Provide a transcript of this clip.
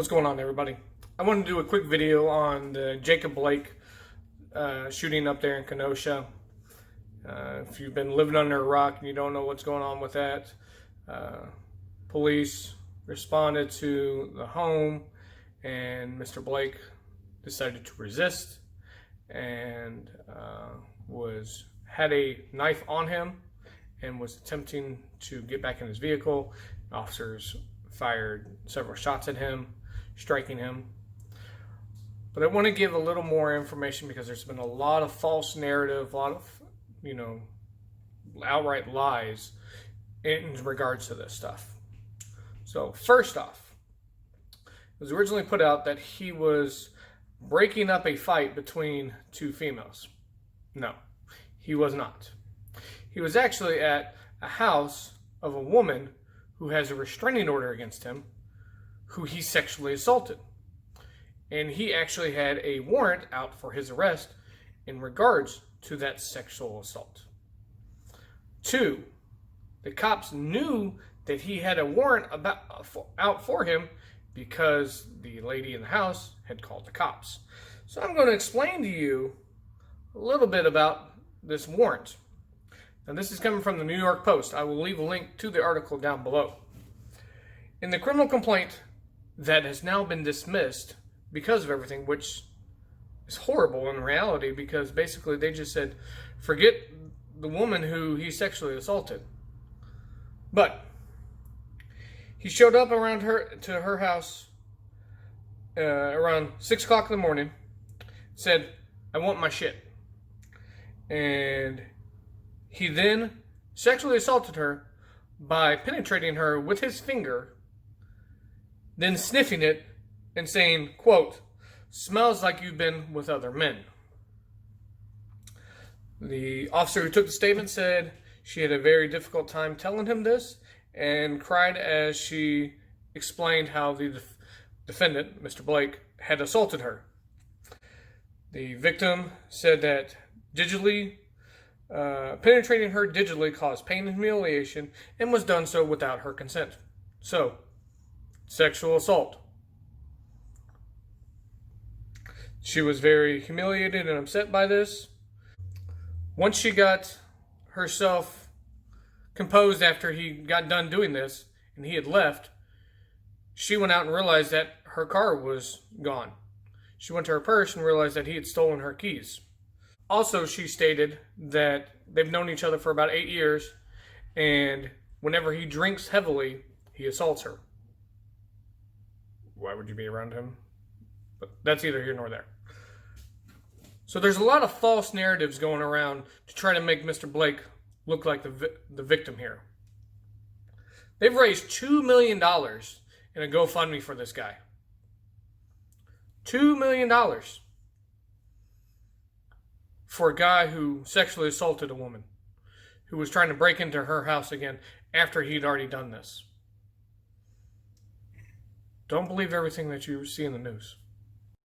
What's going on, everybody? I want to do a quick video on the Jacob Blake shooting up there in Kenosha. If you've been living under a rock and you don't know what's going on with that, police responded to the home and Mr. Blake decided to resist and had a knife on him and was attempting to get back in his vehicle. Officers fired several shots at him, striking him. But I want to give a little more information because there's been a lot of false narrative, a lot of, outright lies in regards to this stuff. So first off, it was originally put out that he was breaking up a fight between two females. No, he was not. He was actually at a house of a woman who has a restraining order against him, who he sexually assaulted. And he actually had a warrant out for his arrest in regards to that sexual assault. 2, the cops knew that he had a warrant out for him because the lady in the house had called the cops. So I'm going to explain to you a little bit about this warrant. Now, this is coming from the New York Post. I will leave a link to the article down below. In the criminal complaint that has now been dismissed because of everything, which is horrible in reality, because basically they just said, forget the woman who he sexually assaulted. But he showed up to her house around 6 o'clock in the morning, said, I want my shit. And he then sexually assaulted her by penetrating her with his finger, then sniffing it and saying, quote, smells like you've been with other men. The officer who took the statement said she had a very difficult time telling him this and cried as she explained how the defendant, Mr. Blake, had assaulted her. The victim said that penetrating her digitally caused pain and humiliation and was done so without her consent. So, sexual assault. She was very humiliated and upset by this. Once she got herself composed after he got done doing this and he had left, she went out and realized that her car was gone. She went to her purse and realized that he had stolen her keys. Also, she stated that they've known each other for about 8 years, and whenever he drinks heavily, he assaults her. Why would you be around him? But that's neither here nor there. So there's a lot of false narratives going around to try to make Mr. Blake look like the victim here. They've raised $2 million in a GoFundMe for this guy. $2 million for a guy who sexually assaulted a woman, who was trying to break into her house again after he'd already done this. Don't believe everything that you see in the news.